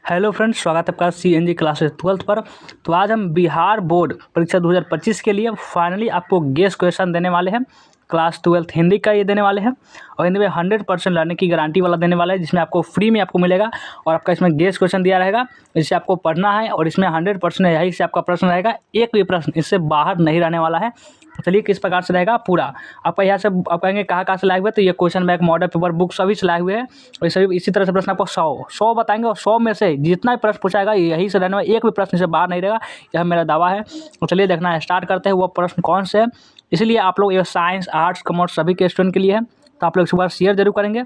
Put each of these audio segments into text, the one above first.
Hello friends, स्वागत है आपका CNG क्लासेस 12th पर। तो आज हम बिहार बोर्ड परीक्षा 2025 के लिए फाइनली आपको गेस्ट क्वेश्चन देने वाले हैं। क्लास 12th हिंदी का ये देने वाले हैं और हिंदी में 100% लर्निंग की गारंटी वाला देने वाला है, जिसमें आपको फ्री में आपको मिलेगा और आपका इसमें गेस्ट क्वेश्चन दिया रहेगा, जिससे आपको पढ़ना है और इसमें 100% यही से आपका प्रश्न रहेगा। एक भी प्रश्न इससे बाहर नहीं रहने वाला है। तो चलिए किस प्रकार से रहेगा पूरा आपका यहाँ से आप कहेंगे कहाँ से लाए हुए, तो ये question bank, model paper, book सभी से लाए हुए हैं और सभी इसी तरह से प्रश्न आपको 100 बताएंगे और 100 में से जितना भी प्रश्न पूछाएगा यही से रहने वाला, एक भी प्रश्न से बाहर नहीं रहेगा, यह मेरा दावा है। तो चलिए देखना है, स्टार्ट करते हैं। वो प्रश्न कौन से है, इसलिए आप लोग ये साइंस, आर्ट्स, कॉमर्स सभी के स्टूडेंट के लिए है। तो आप लोग इस बार शेयर जरूर करेंगे,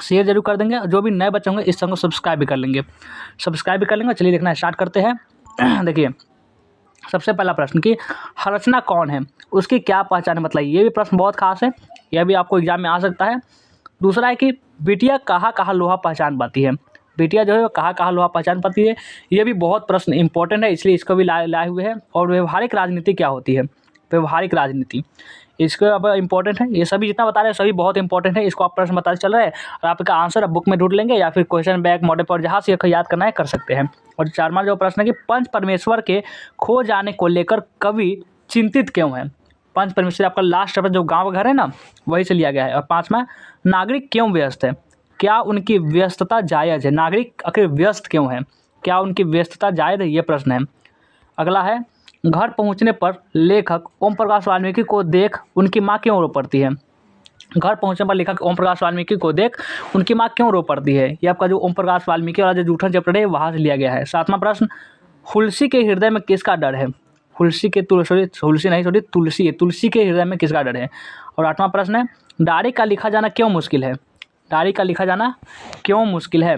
शेयर जरूर कर देंगे। जो भी नए बच्चे होंगे इस चैनल को सब्सक्राइब भी कर लेंगे। चलिए देखना है, स्टार्ट करते हैं। देखिए सबसे पहला प्रश्न कि हरचना कौन है, उसकी क्या पहचान है, मतलब ये भी प्रश्न बहुत खास है, यह भी आपको एग्जाम में आ सकता है। दूसरा है कि बिटिया कहाँ लोहा पहचान पाती है, बिटिया जो है वो कहाँ लोहा पहचान पाती है, ये भी बहुत प्रश्न इंपॉर्टेंट है, इसलिए इसको भी लाए हुए हैं। और व्यवहारिक राजनीति क्या होती है, व्यवहारिक राजनीति इसको अब इंपॉर्टेंट है। ये सभी जितना बता रहे हैं सभी बहुत इंपॉर्टेंट है, इसको आप प्रश्न बताते चल रहे हैं और आपका आंसर आप बुक में ढूंढ लेंगे या फिर क्वेश्चन बैंक, मॉडल पर जहाँ से याद करना है कर सकते हैं। और चारवां जो प्रश्न है कि पंच परमेश्वर के खो जाने को लेकर कवि चिंतित क्यों है। पंच परमेश्वर आपका लास्ट जो गाँव का घर है ना, वही से लिया गया है। और पाँचवां, नागरिक क्यों व्यस्त है, क्या उनकी व्यस्तता जायज़ है, नागरिक आखिर व्यस्त क्यों है, क्या उनकी व्यस्तता जायज़ है, ये प्रश्न है। अगला है, घर पहुंचने पर लेखक ओम प्रकाश वाल्मीकि को देख उनकी माँ क्यों रो पड़ती है। घर पहुंचने पर लेखक ओम प्रकाश वाल्मीकि को देख उनकी माँ क्यों रो पड़ती है, ये आपका जो ओम प्रकाश वाल्मीकि वाला जो जूठन चैप्टर है वहाँ से लिया गया है। सातवां प्रश्न, तुलसी के हृदय में किसका डर है, तुलसी के तुलसी के हृदय में किसका डर है। और आठवां प्रश्न है, डायरी का लिखा जाना क्यों मुश्किल है, डायरी का लिखा जाना क्यों मुश्किल है।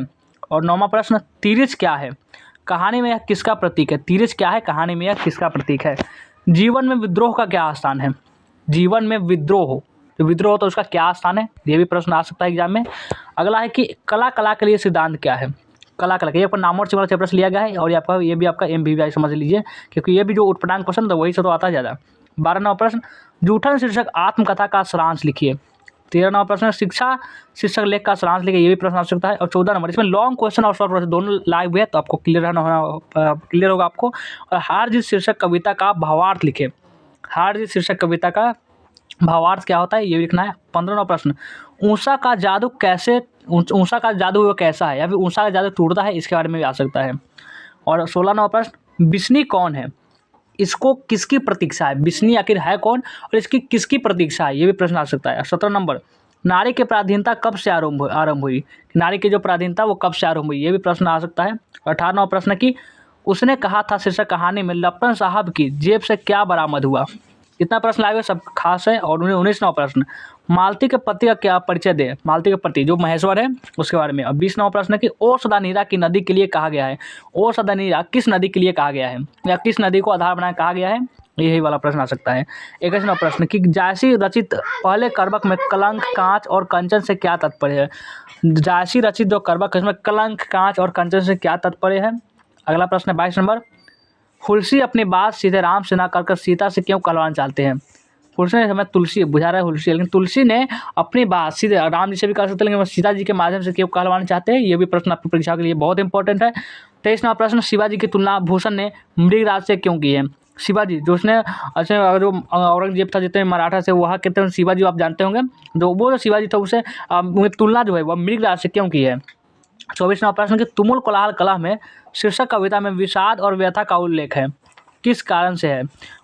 और नौवां प्रश्न, तिरछ क्या है, कहानी में यह किसका प्रतीक है, तिरछ क्या है, कहानी में यह किसका प्रतीक है। जीवन में विद्रोह का क्या स्थान है, जीवन में विद्रोह, जो विद्रोह हो तो उसका क्या स्थान है, ये भी प्रश्न आ सकता है एग्जाम में। अगला है कि कला के लिए सिद्धांत क्या है, कला ये आपका नामवर वाला चैप्टर से लिया गया है और ये भी आपका MBBI समझ लीजिए, क्योंकि ये भी जो उटपटांग क्वेश्चन था वही से तो आता है ज़्यादा। 12वां प्रश्न, जूठन शीर्षक आत्मकथा का सारांश लिखिए। 13वां प्रश्न, शिक्षा शीर्षक लेख का सारांश लिखिए, ये भी प्रश्न आ सकता है। और 14 नंबर, इसमें लॉन्ग क्वेश्चन और शॉर्ट क्वेश्चन दोनों लाए हुए हैं, तो आपको क्लियर होगा आपको। और हार जीत शीर्षक कविता का भावार्थ लिखे, हार जीत शीर्षक कविता का भावार्थ क्या होता है, ये भी लिखना है। 15वां प्रश्न, ऊषा का जादू वो कैसा है, या फिर ऊषा का जादू टूटता है, इसके बारे में भी आ सकता है। और 16वां प्रश्न, बिस्नी कौन है, इसको किसकी प्रतीक्षा है, बिस्नी आखिर है कौन और इसकी किसकी प्रतीक्षा है, ये भी प्रश्न आ सकता है। 17 नंबर, नारी की पराधीनता कब से आरंभ हुई, नारी की जो पराधीनता वो कब से आरंभ हुई, ये भी प्रश्न आ सकता है। 18वां प्रश्न कि उसने कहा था शीर्षक कहानी में लप्पन साहब की जेब से क्या बरामद हुआ। इतना प्रश्न लाए हुए सब खास है। और 19वां प्रश्न, मालती के पति का क्या परिचय दे, मालती के पति जो महेश्वर है उसके बारे में। और 20वां प्रश्न कि ओ सदानीरा की नदी के लिए कहा गया है, ओ सदानीरा किस नदी के लिए कहा गया है, या किस नदी को आधार बनाकर कहा गया है, यही वाला प्रश्न आ सकता है। 21वां प्रश्न कि जायसी रचित पहले करबक में कलंक, कांच और कंचन से क्या तात्पर्य है, जायसी रचित जो करबक है उसमें कलंक, कांच और कंचन से क्या तात्पर्य है। अगला प्रश्न है 22 नंबर, तुलसी अपनी बात सीधे राम से ना कर सीता से क्यों कहलवाना चाहते हैं। तुलसी ने हमें तुलसी बुझा रहा है तुलसी, लेकिन तुलसी ने अपनी बात सीधे राम जी से भी कर सकते हैं, लेकिन सीता जी के माध्यम से क्यों कहलवाना चाहते हैं, ये भी प्रश्न आपकी परीक्षा के लिए बहुत इंपॉर्टेंट है। 23वां प्रश्न, शिवाजी की तुलना भूषण ने मृगराज से क्यों की है। शिवाजी जो उसने अच्छा जो औरंगजेब था जितने मराठा से, वहाँ कहते हैं शिवाजी आप जानते होंगे, जो शिवाजी था उसे तुलना जो है वह मृगराज से क्यों की है। 24वां प्रश्न कि तुमुल कोलाहल कला में शीर्षक कविता में विषाद और व्यथा का उल्लेख है, किस कारण से है।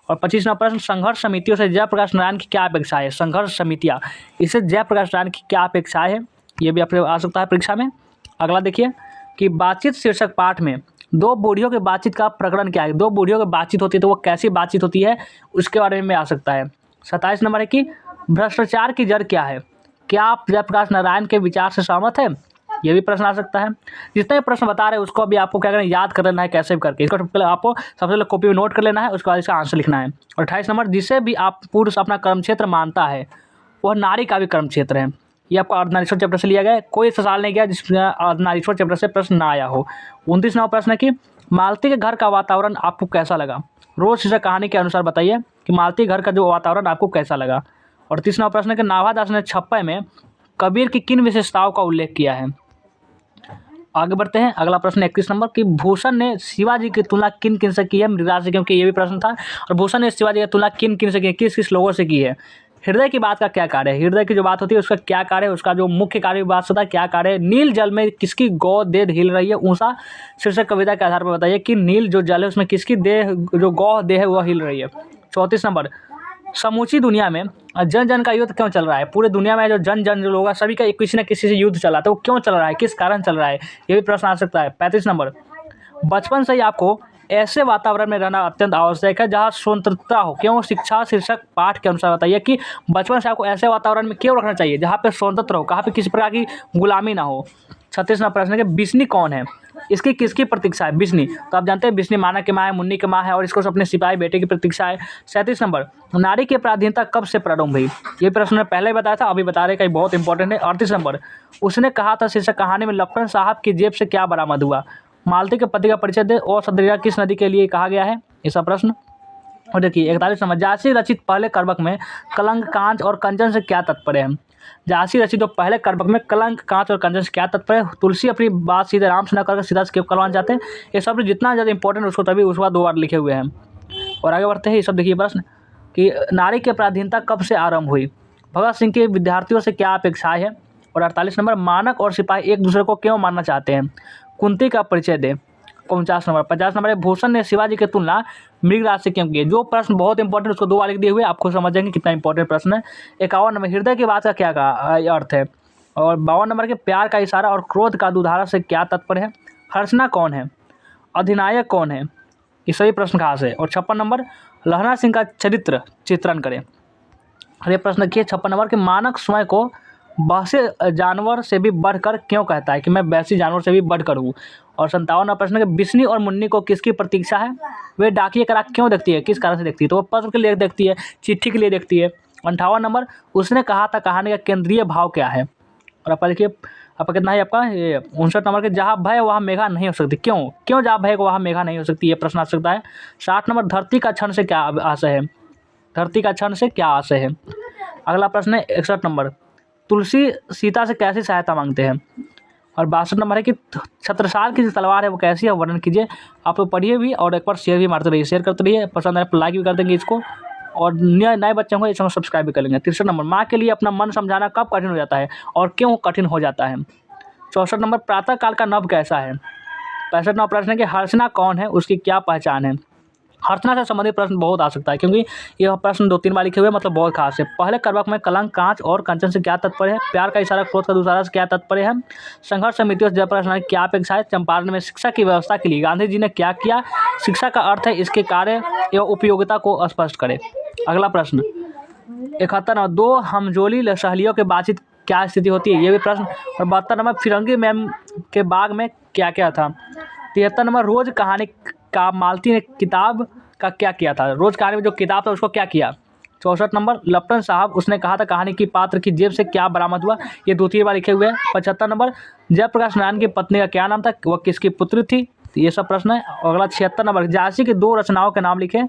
और 25वां प्रश्न, संघर्ष समितियों से जयप्रकाश नारायण की क्या अपेक्षा है, संघर्ष समितियाँ, इससे जयप्रकाश नारायण की क्या अपेक्षाएं है, ये भी आपको आ सकता है परीक्षा में। अगला देखिए कि बातचीत शीर्षक पाठ में दो बूढ़ियों की बातचीत का प्रकरण क्या है, दो बूढ़ियों की बातचीत होती है तो वो कैसी बातचीत होती है उसके बारे में आ सकता है। 27 नंबर है कि भ्रष्टाचार की जड़ क्या है, क्या आप जयप्रकाश नारायण के विचार से सहमत है, ये भी प्रश्न आ सकता है। जितने भी प्रश्न बता रहे हैं उसको अभी आपको क्या करना है, याद कर लेना है कैसे भी करके, इसको पहले आपको सबसे पहले कॉपी में नोट कर लेना है, उसके बाद इसका आंसर लिखना है। और 28 नंबर, जिसे भी आप पुरुष अपना कर्म क्षेत्र मानता है वह नारी का भी कर्म क्षेत्र है, ये आपको अर्धनारीश्वर चैप्टर से लिया गया है, कोई सवाल नहीं गया जिसमें अर्धनारीश्वर चैप्टर से प्रश्न ना आया हो। 29वां प्रश्न है कि मालती के घर का वातावरण आपको कैसा लगा, रोज शीर्षक कहानी के अनुसार बताइए कि मालती घर का जो वातावरण आपको कैसा लगा। और 30वां प्रश्न है कि नाभादास ने छप्पे में कबीर की किन विशेषताओं का उल्लेख किया है, आगे बढ़ते हैं। अगला प्रश्न 31 नंबर कि भूषण ने शिवाजी की तुलना किन किन से की है मृगराज से, क्योंकि ये भी प्रश्न था। और भूषण ने शिवाजी की तुलना किन किन से की है, किस किस लोगों से की है। हृदय की बात का क्या कार्य है, हृदय की जो बात होती है उसका क्या कार्य है, उसका जो मुख्य कार्य बात होता है क्या कार्य है। नील जल में किसकी गौ देह हिल रही है, ऊषा शीर्षक कविता के आधार पर बताइए कि नील जो जल है उसमें किसकी देह, जो गौ देह है वह हिल रही है। 34 नंबर समूची दुनिया में जन जन का युद्ध क्यों चल रहा है। पूरे दुनिया में जो जन जन जो लोग हैं सभी का किसी न किसी से युद्ध चला, तो वो क्यों चल रहा है, किस कारण चल रहा है, ये भी प्रश्न आ सकता है। 35 नंबर बचपन से ही आपको ऐसे वातावरण में रहना अत्यंत आवश्यक है जहाँ स्वतंत्रता हो, क्यों। शिक्षा शीर्षक पाठ के अनुसार बताइए कि बचपन से आपको ऐसे वातावरण में क्यों रखना चाहिए जहाँ पे स्वतंत्र हो, कहाँ पे किसी प्रकार की गुलामी ना हो। 36 नंबर प्रश्न है कि बिस्नी कौन है, इसकी किसकी प्रतीक्षा है। बिस्नी तो आप जानते हैं बिस्नी माना की माँ है, मुन्नी की माँ है, और इसको अपने सिपाही बेटे की प्रतीक्षा है। 37 नंबर नारी की पराधीनता कब से प्रारंभ हुई, ये प्रश्न मैं पहले ही बताया था, अभी बता रहे का बहुत इंपॉर्टेंट है। 38 नंबर उसने कहा था शीर्षक कहानी में लक्ष्मण साहब की जेब से क्या बरामद हुआ। मालती के पति का परिचय दे और सदरिया किस नदी के लिए कहा गया है, ऐसा प्रश्न। और देखिए 41 नंबर जासी रचित पहले कर्बक में कलंक कांच और कंचन से क्या तात्पर्य है। जासी रचित जो पहले कर्बक में कलंक कांच और कंचन से क्या तात्पर्य है। तुलसी अपनी बात सीधे राम से न करके सीधा स्किप करवाना चाहते हैं। ये सब जितना ज़्यादा इंपॉर्टेंट उसको तभी उस बार 2 बार लिखे हुए हैं। और आगे बढ़ते हैं, ये सब देखिए प्रश्न कि नारी की पराधीनता कब से आरंभ हुई। भगत सिंह के विद्यार्थियों से क्या अपेक्षाएं हैं। और 48 नंबर मानक और सिपाही एक दूसरे को क्यों मानना चाहते हैं। कुंती का परिचय दे। 50 नंबर भूषण ने शिवाजी की तुलना मृगराज से क्यों की। जो प्रश्न बहुत इंपॉर्टेंट उसको 2 बार लिख दिए हुए, आपको समझ जाएंगे कितना इंपॉर्टेंट प्रश्न है। 51 नंबर हृदय की बात का क्या अर्थ है। और 52 नंबर के प्यार का इशारा और क्रोध का दुधारा से क्या तात्पर्य है। हर्षना कौन है, अधिनायक कौन है, ये सभी प्रश्न खास है। और 56 नंबर लहना सिंह का चरित्र चित्रण करें। ये प्रश्न देखिए 56 नंबर के मानक स्वयं को वहसी जानवर से भी बढ़कर क्यों कहता है, कि मैं वहसी जानवर से भी बढ़कर हूँ। और 57वां प्रश्न है कि बिस्नी और मुन्नी को किसकी प्रतीक्षा है। वे डाकिया का राग क्यों देखती है, किस कारण से देखती है, तो वो पत्र के लिए देखती है, चिट्ठी के लिए देखती है। 58वां नंबर उसने कहा था कहानी का केंद्रीय भाव क्या है। और आपका देखिए आपका कितना है आपका ये 59 नंबर के जहाँ भय वहाँ मेघा नहीं हो सकती, क्यों क्यों जहाँ भय को वहाँ मेघा नहीं हो सकती, ये प्रश्न आ सकता है। 60 नंबर धरती का क्षण से क्या आशय है, धरती का क्षण से क्या आशय है। अगला प्रश्न है 61 नंबर तुलसी सीता से कैसी सहायता मांगते हैं। और 62 नंबर है कि छत्रसाल की जो तलवार है वो कैसी है, वर्णन कीजिए। आप लोग पढ़िए भी और एक बार शेयर भी मारते रहिए, शेयर करते रहिए, पसंद आए लाइक भी कर देंगे इसको, और नए बच्चों को इसमें सब्सक्राइब भी कर लेंगे। 63 नंबर माँ के लिए अपना मन समझाना कब कठिन हो जाता है और क्यों कठिन हो जाता है। 64 नंबर प्रातः काल का नभ कैसा है। 65 नंबर प्रश्न है कि हर्षना कौन है, उसकी क्या पहचान है। हर्षना से संबंधित प्रश्न बहुत आ सकता है क्योंकि यह प्रश्न 2-3 बार लिखे हुए मतलब बहुत खास है। पहले कर्बक में कलंक कांच और कंचन से क्या तात्पर्य है। प्यार का इशारा क्रोध का दूसरा से क्या तात्पर्य है। संघर्ष समितियों से जयप्रकाश नारायण की क्या अपेक्षा है। चंपारण में शिक्षा की व्यवस्था के लिए गांधी जी ने क्या किया। शिक्षा का अर्थ है इसके कार्य एवं उपयोगिता को स्पष्ट करें। अगला प्रश्न 71 नंबर 2 हमजोली सहेलियों के बातचीत क्या स्थिति होती है, ये भी प्रश्न। और 72 नंबर फिरंगी मैम के बाग में क्या क्या था। 73 नंबर रोज कहानी का मालती ने किताब का क्या किया था, रोज कहानी में जो किताब था उसको क्या किया। 64 नंबर लप्टन साहब उसने कहा था कहानी की पात्र की जेब से क्या बरामद हुआ, ये 2-3 बार लिखे हुए हैं। 75 नंबर जयप्रकाश नारायण की पत्नी का क्या नाम था, वह किसकी पुत्री थी, तो ये सब प्रश्न है। और अगला 76 नंबर झांसी की 2 रचनाओं के नाम लिखे।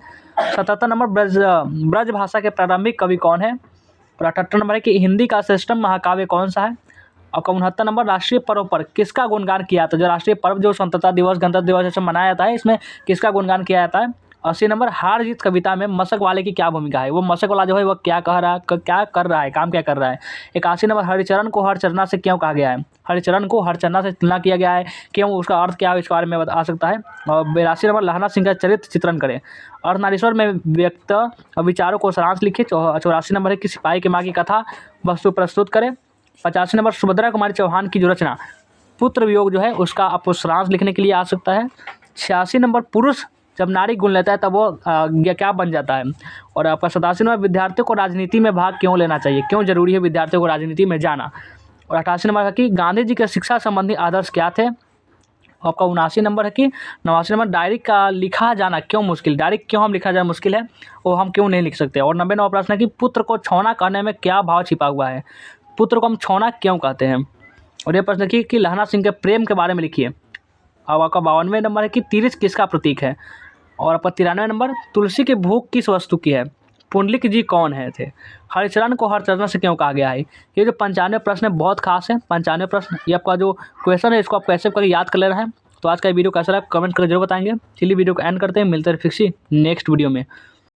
77 नंबर ब्रज भाषा के प्रारंभिक कवि कौन है। और 78 नंबर है कि हिंदी का श्रेष्ठतम महाकाव्य कौन सा है। और 69 नंबर राष्ट्रीय पर्व पर किसका गुणगान किया था, जो राष्ट्रीय पर्व जो स्वतंत्रता दिवस गणतंत्र दिवस जैसे मनाया जाता है इसमें किसका गुणगान किया जाता है। 80 नंबर हार जीत कविता में मशक वाले की क्या भूमिका है, वो मशक वाला जो है वो क्या कह रहा है, क्या कर रहा है, काम क्या कर रहा है। 81 नंबर हरिचरण को हरचरना से क्यों कहा गया है, हरिचरण को हरचरना से तुलना किया गया है, क्यों, उसका अर्थ क्या है इस बारे में आ सकता है। और 82 नंबर लहना सिंह का चरित्र चित्रण करें। अर्धनारीश्वर में व्यक्त विचारों को सारांश लिखे। 84 नंबर है कि सिपाही की माँ की कथा वस्तु प्रस्तुत करें। 85 नंबर सुभद्रा कुमारी चौहान की जो रचना पुत्र वियोग जो है उसका आपको सारांश लिखने के लिए आ सकता है। 86 नंबर पुरुष जब नारी गुण लेता है तब वो क्या बन जाता है। और आपका 87 नंबर विद्यार्थियों को राजनीति में भाग क्यों लेना चाहिए, क्यों जरूरी है विद्यार्थियों को राजनीति में जाना। और 88 नंबर है कि गांधी जी के शिक्षा संबंधी आदर्श क्या थे। आपका 79 नंबर है कि 89 नंबर डायरी का लिखा जाना क्यों मुश्किल, डायरी क्यों हम लिखा जाए मुश्किल है, वो हम क्यों नहीं लिख सकते। और 90 नंबर प्रश्न है कि पुत्र को छौना करने में क्या भाव छिपा हुआ है, पुत्र को हम छौना क्यों कहते हैं। और ये प्रश्न देखिए कि लहना सिंह के प्रेम के बारे में लिखिए। अब आपका 52 नंबर है कि तिरछ किसका प्रतीक है। और आपका 93 नंबर तुलसी की भूख किस वस्तु की है, पुंडलिक जी कौन है थे? हरिचरण को हरचरण से क्यों कहा गया है? ये जो 95 प्रश्न है बहुत खास है। 95 प्रश्न, ये आपका जो क्वेश्चन है इसको आप कैसे करके याद कर ले रहे हैं। तो आज का वीडियो कैसा लगा कमेंट करके जरूर बताएंगे। चलिए वीडियो को एंड करते हैं, मिलते हैं फिर से नेक्स्ट वीडियो में।